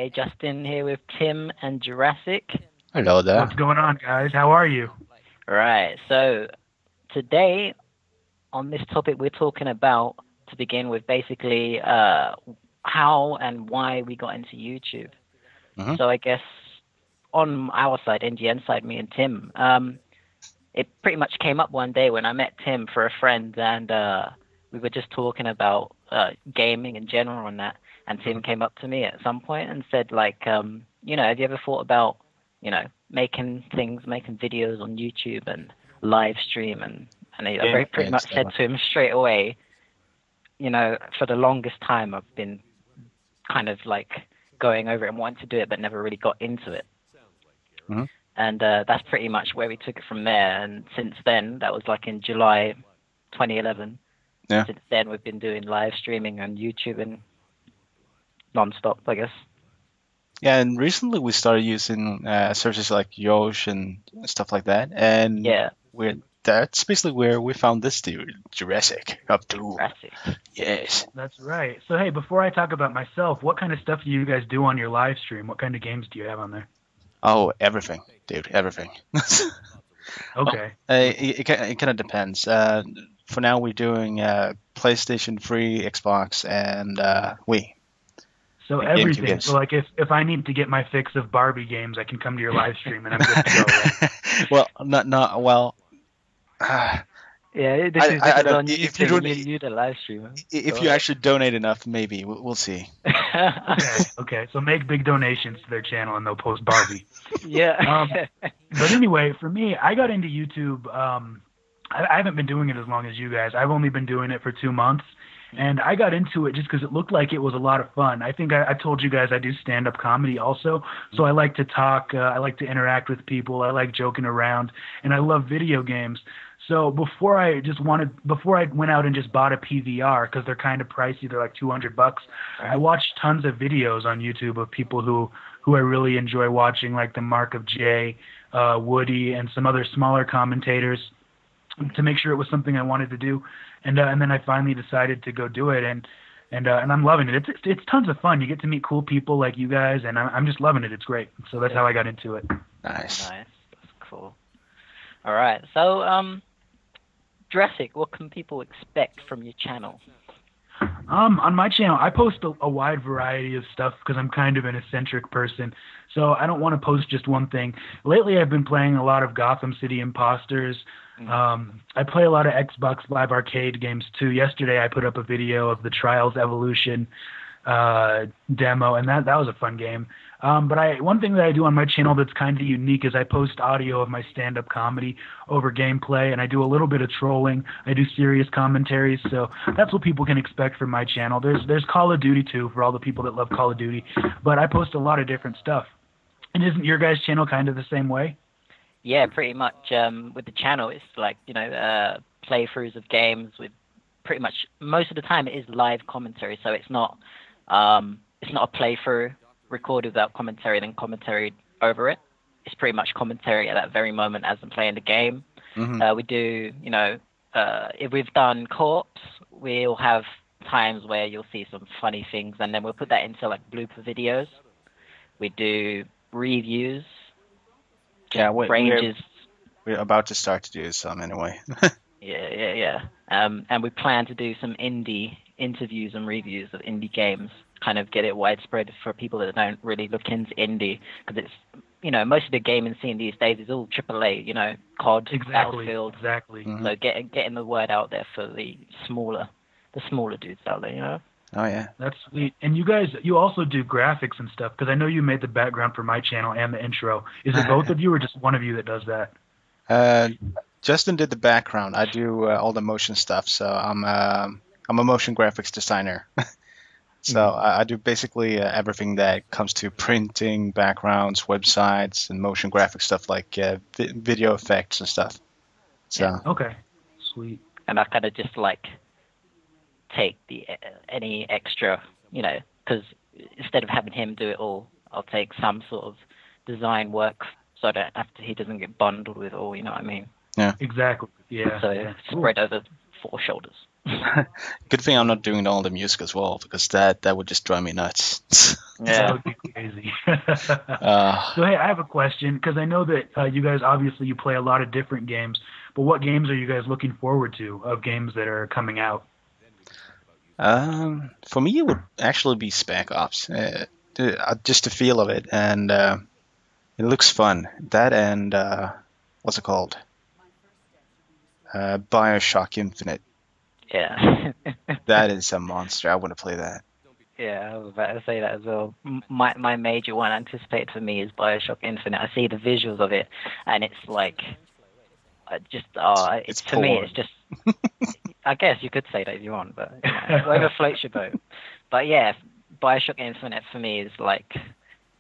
Hey, Justin here with Tim and Jurassic. Hello What's there. going on, guys? How are you? Right, so today on this topic, we're talking about, to begin with, basically how and why we got into YouTube. Hmm. So I guess on our side, NGN side, me and Tim, it pretty much came up one day when I met Tim for a friend, and we were just talking about gaming in general and that. And Tim came up to me at some point and said, like, have you ever thought about, making things, making videos on YouTube and live stream? And I very Gameplay pretty and much said stuff. to him straight away, for the longest time I've been kind of like going over it and wanting to do it, but never really got into it. Hmm. And that's pretty much where we took it from there. And since then, that was like in July 2011. Yeah. Since then, we've been doing live streaming on YouTube and non-stop, I guess. Yeah, and recently we started using services like Yosh and stuff like that, and Yeah, that's basically where we found this dude, Jurassic, up to. Jurassic. Yes. That's right. So, hey, before I talk about myself, what kind of stuff do you guys do on your live stream? What kind of games do you have on there? Oh, everything, dude, everything. Well, Okay. it kind of depends. For now, we're doing PlayStation 3, Xbox, and Wii, So and GameCube everything. So, games. like, if I need to get my fix of Barbie games, I can come to your live stream and I'm good to go, right? Well, not well. I Yeah, this I is don't. on you, If you Tim. don't, You the live streamer. if Go you actually donate enough, maybe we'll see. Okay. Okay. So make big donations to their channel and they'll post Barbie. Yeah. Um, but anyway, for me, I got into YouTube. I haven't been doing it as long as you guys. I've only been doing it for 2 months. And I got into it just because it looked like it was a lot of fun. I think I told you guys I do stand-up comedy also, so I like to talk. I like to interact with people. I like joking around, and I love video games. So before I went out and just bought a PVR because they're kind of pricey, they're like $200. I Right. watched tons of videos on YouTube of people who I really enjoy watching, like the Mark of J, Woody, and some other smaller commentators to make sure it was something I wanted to do, and then I finally decided to go do it, and I'm loving it. It's tons of fun. You get to meet cool people like you guys, and I'm just loving it. It's great. So that's how I got into it. Nice. Nice. That's cool. All right. So, Jurassic, what can people expect from your channel? On my channel, I post a wide variety of stuff because I'm kind of an eccentric person. So I don't want to post just one thing. Lately, I've been playing a lot of Gotham City Imposters. Mm. I play a lot of Xbox Live Arcade games too. Yesterday, I put up a video of the Trials Evolution demo, and that was a fun game. But one thing that I do on my channel that's kind of unique is I post audio of my stand-up comedy over gameplay, and I do a little bit of trolling. I do serious commentaries, so that's what people can expect from my channel. There's Call of Duty too for all the people that love Call of Duty, but I post a lot of different stuff. And isn't your guys' channel kind of the same way? Yeah, pretty much. With the channel, it's like playthroughs of games with pretty much most of the time it is live commentary, so it's not a playthrough recorded without commentary, then commentary over it. It's pretty much commentary at that very moment as I'm playing the game. Hmm. We do, if we've done co-ops, we'll have times where you'll see some funny things, and then we'll put that into like blooper videos. We do reviews, just Yeah, ranges. we're about to start to do some anyway. Yeah. And we plan to do some indie interviews and reviews of indie games, kind of get it widespread for people that don't really look into indie, because it's, most of the gaming scene these days is all AAA, COD, Exactly, Battlefield. exactly. Hmm. So getting the word out there for the smaller dudes out there. Oh yeah. That's sweet. And you guys, you also do graphics and stuff because I know you made the background for my channel and the intro. Is it both of you or just one of you that does that? Uh, Justin did the background. I do all the motion stuff. So I'm a motion graphics designer. So Mhm. I do basically everything that comes to printing, backgrounds, websites, and motion graphic stuff like video effects and stuff. Yeah. So Okay, sweet. And I kind of just like take any extra, because instead of having him do it all, I'll take some sort of design work so that after he doesn't get bundled with all, you know what I mean? yeah. Exactly. Yeah. So Yeah. Cool. spread over 4 shoulders. Good thing I'm not doing all the music as well, because that would just drive me nuts. That would be crazy. uh, So hey, I have a question because I know that you guys obviously you play a lot of different games, but what games are you guys looking forward to of games that are coming out? for me, it would actually be Spec Ops. Just the feel of it, and it looks fun. That and what's it called? BioShock Infinite. Yeah. That is a monster. I want to play that. Yeah, I was about to say that as well. My major one anticipated for me is BioShock Infinite. I see the visuals of it, and it's like, it's for me, porn. it's just. I guess you could say that if you want, but whatever floats your boat. But yeah, BioShock Infinite for me is like,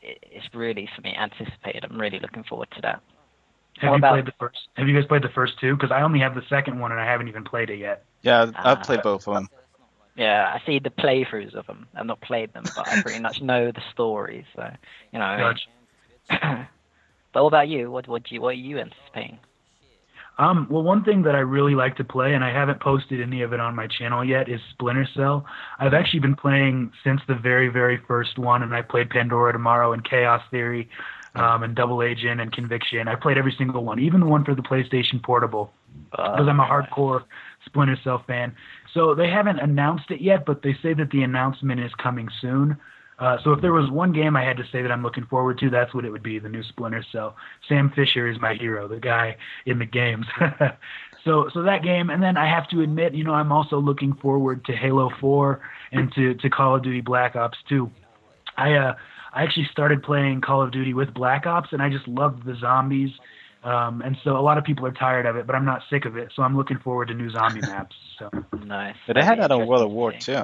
it's really for me anticipated. I'm really looking forward to that. Have you guys played the first two? Because I only have the second one and I haven't even played it yet. Yeah, I've played both of them. Yeah, I see the playthroughs of them. I've not played them, but I pretty much know the story. So Gotcha. But what about you? What are you anticipating? Well, one thing that I really like to play, and I haven't posted any of it on my channel yet, is Splinter Cell. I've actually been playing since the very, very first one, and I played Pandora Tomorrow and Chaos Theory, and Double Agent and Conviction. I played every single one, even the one for the PlayStation Portable, because I'm a hardcore Splinter Cell fan. So they haven't announced it yet, but they say that the announcement is coming soon. So if there was one game I had to say that I'm looking forward to, that's what it would be, the new Splinter Cell. Sam Fisher is my hero, the guy in the games. So that game, and then I have to admit, I'm also looking forward to Halo 4 and to Call of Duty Black Ops 2. I actually started playing Call of Duty with Black Ops, and I just loved the zombies. And so a lot of people are tired of it, but I'm not sick of it. So I'm looking forward to new zombie maps. So nice. But they had that on World at War too.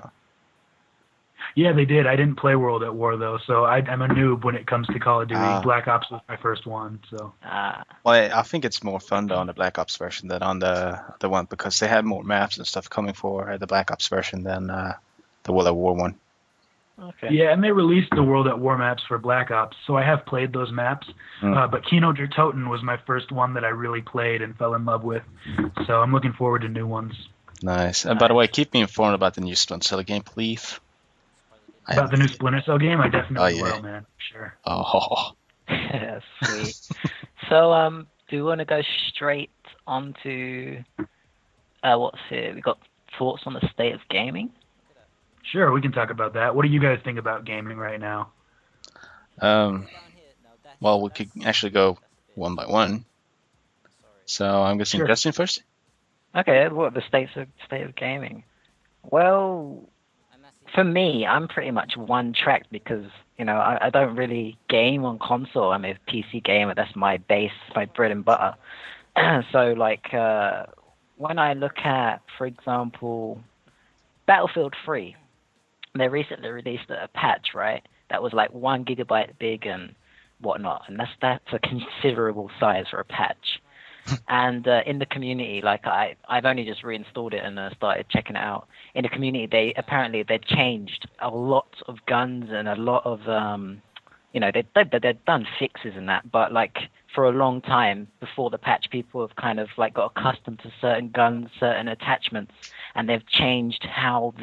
Yeah, they did. I didn't play World at War though, so I'm a noob when it comes to Call of Duty. Black Ops was my first one, so. Well, I think it's more fun though on the Black Ops version than on the one, because they had more maps and stuff coming for the Black Ops version than the World at War one. Okay. Yeah, and they released the World at War maps for Black Ops, so I have played those maps. But Kino der Toten was my first one that I really played and fell in love with. So I'm looking forward to new ones. Nice. And by the way, keep me informed about the new Splinter Cell game, please. About the new Splinter Cell game? I definitely will, man. Sure. Oh. Sweet. So, do we want to go straight on to what's here? We got thoughts on the state of gaming? Sure, we can talk about that. What do you guys think about gaming right now? Well, we could actually go one by one. So I'm guessing Justin first. Okay, what the state of gaming? Well, for me, I'm pretty much one track because I don't really game on console. I'm a PC gamer. That's my base, my bread and butter. So when I look at, for example, Battlefield 3. They recently released a patch, right? That was like 1 gigabyte big and whatnot, and that's a considerable size for a patch. And in the community, I've only just reinstalled it and started checking it out. In the community, they changed a lot of guns and a lot of they've done fixes and that, but for a long time before the patch, people have kind of got accustomed to certain guns, certain attachments, and they've changed how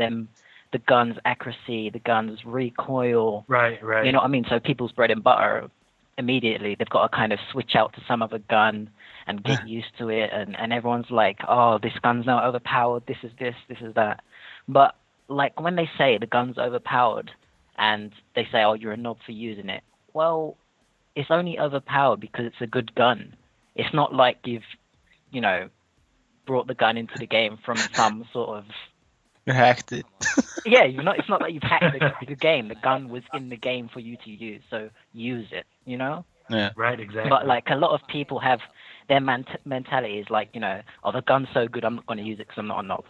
the gun's accuracy, the gun's recoil. Right. You know what I mean? So people's bread and butter, immediately, they've got to kind of switch out to some other gun and get used to it. And everyone's like, oh, this gun's now overpowered. This is that. But when they say the gun's overpowered and they say, oh, you're a knob for using it. Well, it's only overpowered because it's a good gun. It's not like you've, brought the gun into the game from some sort of... You hacked it. Yeah, it's not like you've hacked the game. The gun was in the game for you to use, so use it, Yeah. Right, exactly. But a lot of people have their mentality is oh, the gun's so good, I'm not going to use it because I'm not a knob.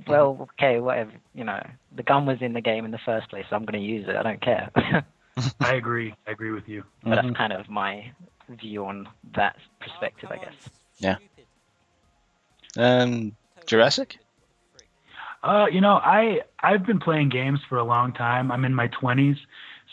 Well, okay, whatever. The gun was in the game in the first place, so I'm going to use it. I don't care. I agree with you. But that's kind of my view on that perspective, I guess. Yeah. Jurassic? I've been playing games for a long time. I'm in my 20s.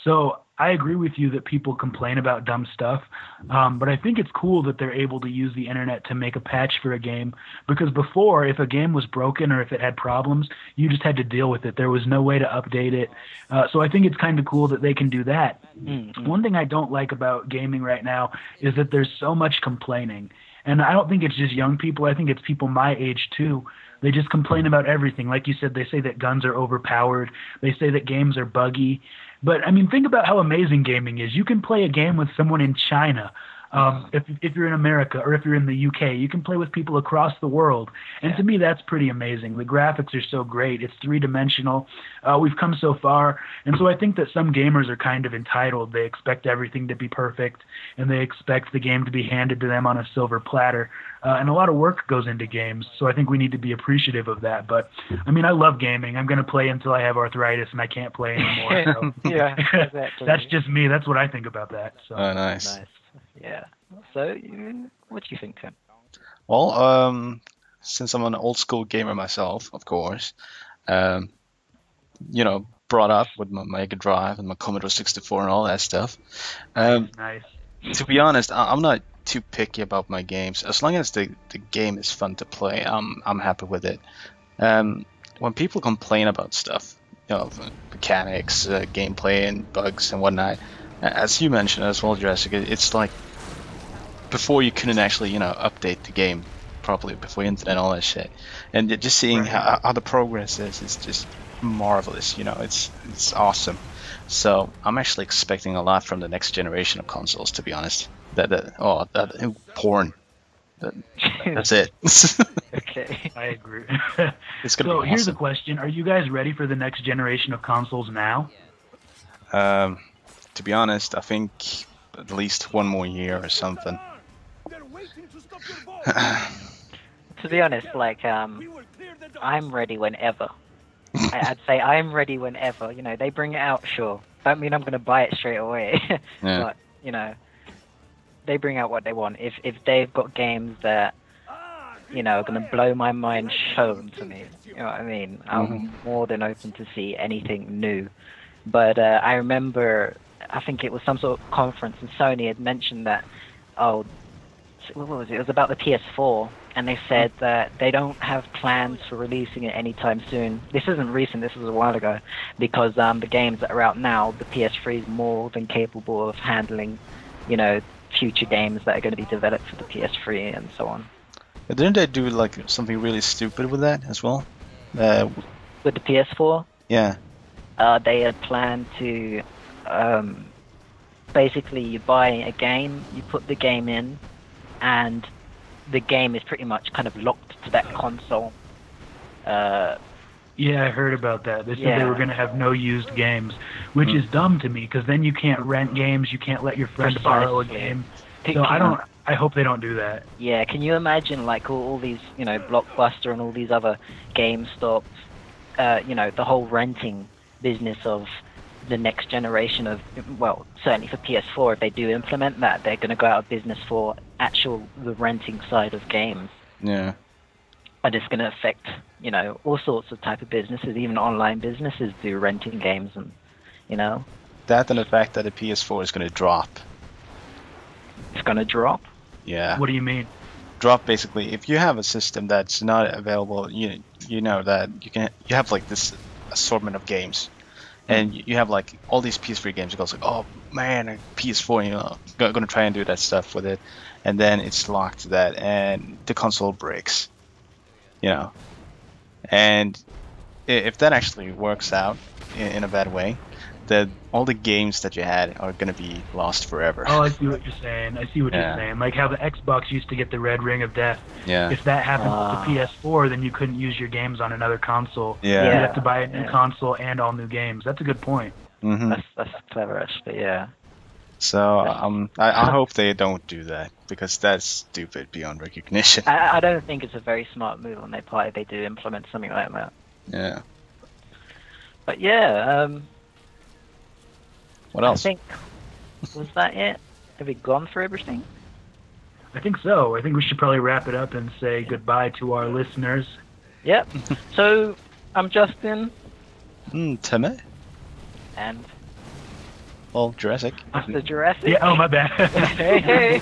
So I agree with you that people complain about dumb stuff, but I think it's cool that they're able to use the internet to make a patch for a game, because before, if a game was broken or if it had problems, you just had to deal with it. There was no way to update it. So I think it's kind of cool that they can do that. Mm-hmm. One thing I don't like about gaming right now is that there's so much complaining. And I don't think it's just young people. I think it's people my age, too. They just complain about everything. Like you said, they say that guns are overpowered. They say that games are buggy. But, I mean, think about how amazing gaming is. You can play a game with someone in China. If you're in America or if you're in the UK, you can play with people across the world. And to me, that's pretty amazing. The graphics are so great. It's three-dimensional. We've come so far. And so I think that some gamers are kind of entitled. They expect everything to be perfect, and they expect the game to be handed to them on a silver platter. And a lot of work goes into games, so I think we need to be appreciative of that. But, I mean, I love gaming. I'm going to play until I have arthritis and I can't play anymore. So. Yeah, exactly. That's just me. That's what I think about that. So. Oh, nice. Yeah. So, what do you think, Tim? Well, since I'm an old school gamer myself, of course, brought up with my Mega Drive and my Commodore 64 and all that stuff. Nice. To be honest, I'm not too picky about my games. As long as the game is fun to play, I'm happy with it. When people complain about stuff, mechanics, gameplay, and bugs and whatnot, as you mentioned as well, Jurassic, it's like before you couldn't actually update the game properly before internet and all that shit, and just seeing how the progress is just marvelous. It's awesome. So I'm actually expecting a lot from the next generation of consoles, to be honest. Porn. That's it. Okay, I agree. It's gonna be awesome. Here's a question: are you guys ready for the next generation of consoles now? To be honest, I think at least one more year or something. To be honest, I'm ready whenever. I'd say I'm ready whenever. They bring it out, sure. Don't mean I'm going to buy it straight away. Yeah. But, they bring out what they want. If they've got games that, are going to blow my mind, show them to me. You know what I mean? I'm more than open to see anything new. But I remember, I think it was some sort of conference, and Sony had mentioned that, what was it? It was about the PS4, and they said that they don't have plans for releasing it anytime soon. This isn't recent, this was a while ago, because the games that are out now, the PS3 is more than capable of handling, future games that are going to be developed for the PS3 and so on. Didn't they do something really stupid with that as well? With the PS4? Yeah. They had planned to, basically you buy a game, you put the game in, and the game is pretty much kind of locked to that console. Yeah, I heard about that. They said they were going to have no used games, which is dumb to me, because then you can't rent games, you can't let your friend borrow a game. So I hope they don't do that. Yeah, can you imagine all these, Blockbuster and all these other GameStops, the whole renting business of the next generation of, well, certainly for PS4, if they do implement that, they're going to go out of business for the renting side of games. Yeah. And it's going to affect, all sorts of type of businesses, even online businesses do renting games and, That and the fact that the PS4 is going to drop. It's going to drop? Yeah. What do you mean? Drop basically, if you have a system that's not available, you know that you have this assortment of games. And you have all these PS3 games. It goes oh man, a PS4, gonna try and do that stuff with it, and then it's locked to that, and the console breaks. And if that actually works out in a bad way, then all the games that you had are gonna be lost forever. Oh, I see what you're saying. You're saying. Like how the Xbox used to get the red ring of death. Yeah. If that happened with the PS4, then you couldn't use your games on another console. Yeah. You'd have to buy a new console and all new games. That's a good point. Mm-hmm. That's clever, actually. Yeah. So I hope they don't do that, because that's stupid beyond recognition. I don't think it's a very smart move on their part if they do implement something like that. Yeah. But yeah. What else? I think, was that it? Have we gone through everything? I think so. I think we should probably wrap it up and say goodbye to our listeners. Yep. So, I'm Justin. Timmy. And Well, Jurassic. Mr. Jurassic. Yeah. Oh, my bad. Hey.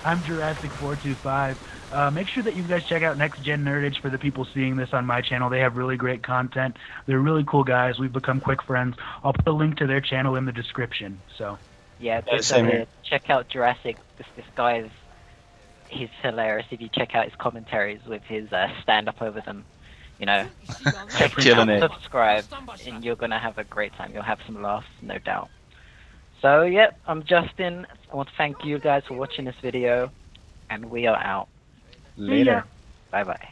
I'm Jurassic425. Make sure that you guys check out NextGenNerdage for the people seeing this on my channel. They have really great content. They're really cool guys. We've become quick friends. I'll put a link to their channel in the description. So. Yeah, same here. check out Jurassic. This guy's he's hilarious. If you check out his commentaries with his stand-up over them, you know, check him Killing out, it. subscribe, and you're gonna have a great time. You'll have some laughs, no doubt. So, yep, I'm Justin. I want to thank you guys for watching this video, and we are out. Later. Bye-bye.